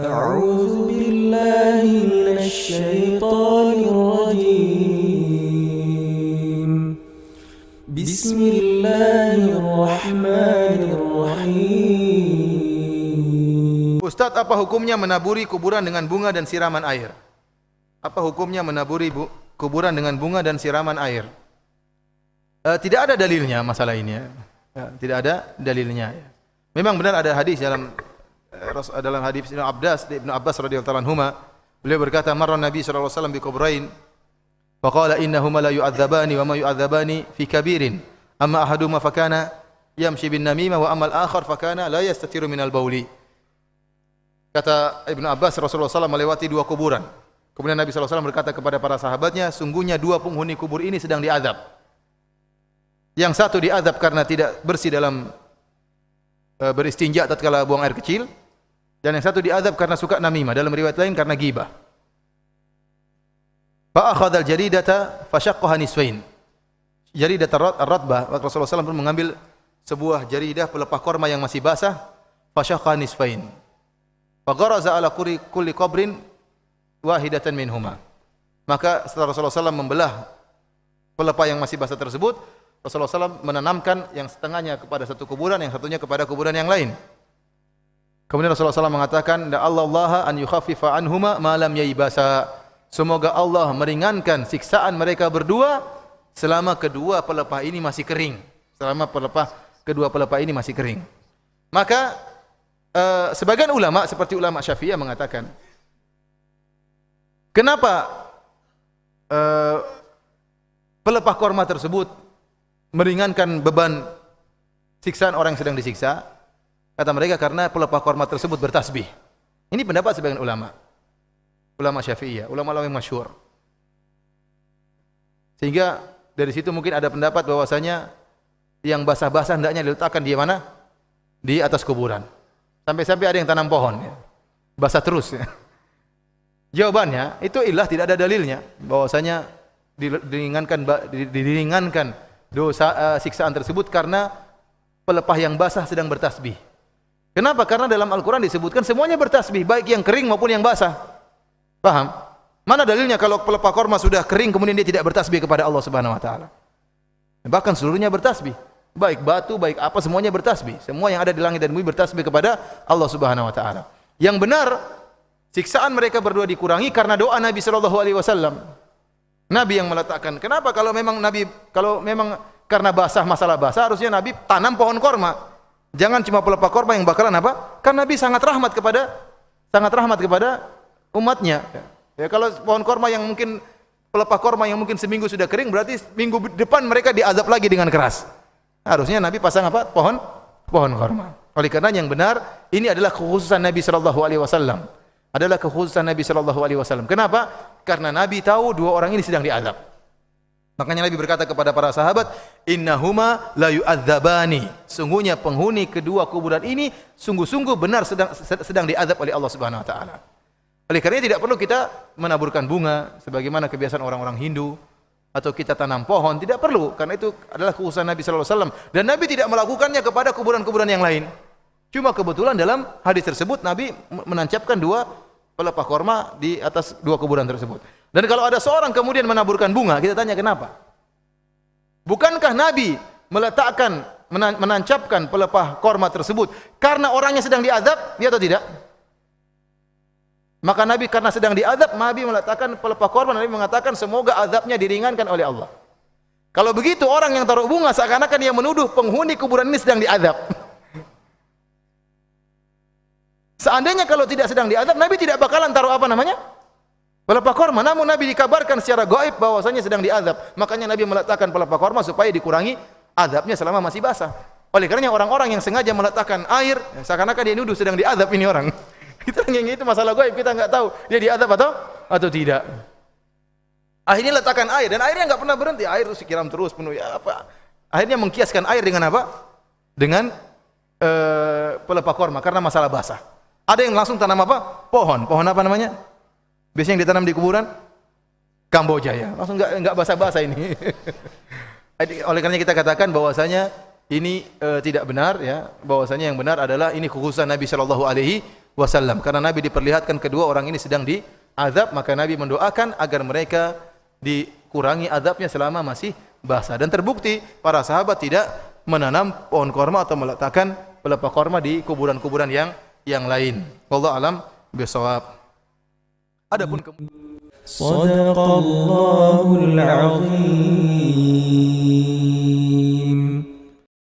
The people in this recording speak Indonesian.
أعوذ بالله من الشيطان الرجيم بسم الله الرحمن الرحيم. Ustadz, apa hukumnya menaburi kuburan dengan bunga dan siraman air? Apa hukumnya menaburi kuburan dengan bunga dan siraman air? Tidak ada dalilnya masalah ini ya. Tidak ada dalilnya ya. Memang benar ada hadis dalam hadis Ibnu Abbas radhiyallahu anhuma, beliau berkata, marra Nabi sallallahu alaihi wasallam bi qubrain faqala innahuma la yu'adzabani wa ma yu'adzabani fi kabirin amma ahaduhuma fakana yamshi bin namimah wa amma al-akhar fakana la yastatiru minal bauli. Kata Ibnu Abbas, Rasulullah SAW melewati dua kuburan. Kemudian Nabi SAW berkata kepada para sahabatnya, sungguhnya dua penghuni kubur ini sedang diazab. Yang satu diazab karena tidak bersih dalam beristinja tatkala buang air kecil, dan yang satu diazab karena suka namimah, dalam riwayat lain karena ghibah. Fa akhadha al-jaridata fa shaqqaha nisfain. Jaridah ar-ratbah, Rasulullah SAW pun mengambil sebuah jaridah pelepah korma yang masih basah, fa shaqqaha nisfain. Fa gharaza ala kulli qabrin wahidatan minhuma. Maka setelah Rasulullah SAW membelah pelepah yang masih basah tersebut, Rasulullah SAW menanamkan yang setengahnya kepada satu kuburan, yang satunya kepada kuburan yang lain. Kemudian Rasulullah SAW mengatakan, Allah an yukhaffifa anhuma ma lam yaibasa. Semoga Allah meringankan siksaan mereka berdua selama kedua pelepah ini masih kering. Selama kedua pelepah ini masih kering. Maka sebagian ulama seperti ulama Syafi'iyah mengatakan, kenapa pelepah korma tersebut meringankan beban siksaan orang yang sedang disiksa? Kata mereka karena pelepah korma tersebut bertasbih. Ini pendapat sebagian ulama Syafi'iyah, ulama yang masyhur. Sehingga dari situ mungkin ada pendapat bahwasanya yang basah-basah hendaknya diletakkan di mana? Di atas kuburan. Sampai-sampai ada yang tanam pohon ya. Basah terus ya. Jawabannya itu tidak ada dalilnya bahwasanya diringankan dosa siksaan tersebut karena pelepah yang basah sedang bertasbih. Kenapa? Karena dalam Al-Quran disebutkan semuanya bertasbih, baik yang kering maupun yang basah. Paham? Mana dalilnya kalau pelepah korma sudah kering kemudian dia tidak bertasbih kepada Allah Subhanahu wa taala? Bahkan seluruhnya bertasbih. Baik batu, baik apa, semuanya bertasbih. Semua yang ada di langit dan bumi bertasbih kepada Allah Subhanahu wa taala. Yang benar, siksaan mereka berdua dikurangi karena doa Nabi sallallahu alaihi wasallam. Nabi yang meletakkan. Kenapa kalau memang karena basah, masalah basah, harusnya Nabi tanam pohon korma. Jangan cuma pelepah korma yang bakalan apa? Karena Nabi sangat rahmat kepada umatnya. Ya, kalau pohon korma yang mungkin pelepah korma yang mungkin seminggu sudah kering, berarti minggu depan mereka diazab lagi dengan keras. Harusnya Nabi pasang apa? Pohon korma. Oleh karena yang benar, ini adalah kekhususan Nabi sallallahu alaihi wasallam. Kenapa? Karena Nabi tahu dua orang ini sedang diazab. Makanya Nabi berkata kepada para sahabat, innahuma la yu'adzabani. Sungguhnya penghuni kedua kuburan ini sungguh-sungguh benar sedang diazab oleh Allah Subhanahu wa taala. Oleh karena tidak perlu kita menaburkan bunga sebagaimana kebiasaan orang-orang Hindu atau kita tanam pohon, tidak perlu, karena itu adalah kekhususan Nabi sallallahu alaihi wasallam dan Nabi tidak melakukannya kepada kuburan-kuburan yang lain. Cuma kebetulan dalam hadis tersebut Nabi menancapkan dua pelepah korma di atas dua kuburan tersebut. Dan kalau ada seorang kemudian menaburkan bunga, kita tanya kenapa? Bukankah Nabi menancapkan pelepah korma tersebut karena orangnya sedang diazab, ya atau tidak? Maka Nabi karena sedang diazab, Nabi meletakkan pelepah korma, Nabi mengatakan semoga azabnya diringankan oleh Allah. Kalau begitu orang yang taruh bunga seakan-akan dia menuduh penghuni kuburan ini sedang diazab. Seandainya kalau tidak sedang diazab, Nabi tidak bakalan taruh apa namanya? Pelepah korma. Namun Nabi dikabarkan secara gaib bahwasanya sedang diazab. Makanya Nabi meletakkan pelepah korma supaya dikurangi azabnya selama masih basah. Oleh karenanya orang-orang yang sengaja meletakkan air, seakan-akan dia nuduh sedang diazab ini orang. Kita yang itu masalah gaib, kita enggak tahu dia diazab atau tidak. Akhirnya letakkan air dan airnya enggak pernah berhenti. Air terus siram terus penuh ya apa? Akhirnya mengkiaskan air dengan apa? Dengan pelepah korma karena masalah basah. Ada yang langsung tanam apa? Pohon apa namanya? Biasanya yang ditanam di kuburan Kamboja ya. Langsung enggak basah-basah ini. Oleh karena kita katakan bahwasanya ini tidak benar ya. Bahwasanya yang benar adalah ini kekhususan Nabi sallallahu alaihi wasallam. Karena Nabi diperlihatkan kedua orang ini sedang diazab, maka Nabi mendoakan agar mereka dikurangi azabnya selama masih basah. Dan terbukti para sahabat tidak menanam pohon korma atau meletakkan pelepah korma di kuburan-kuburan yang lain. Wallahu alam bisawab. Adapun Sadaqallahul azim.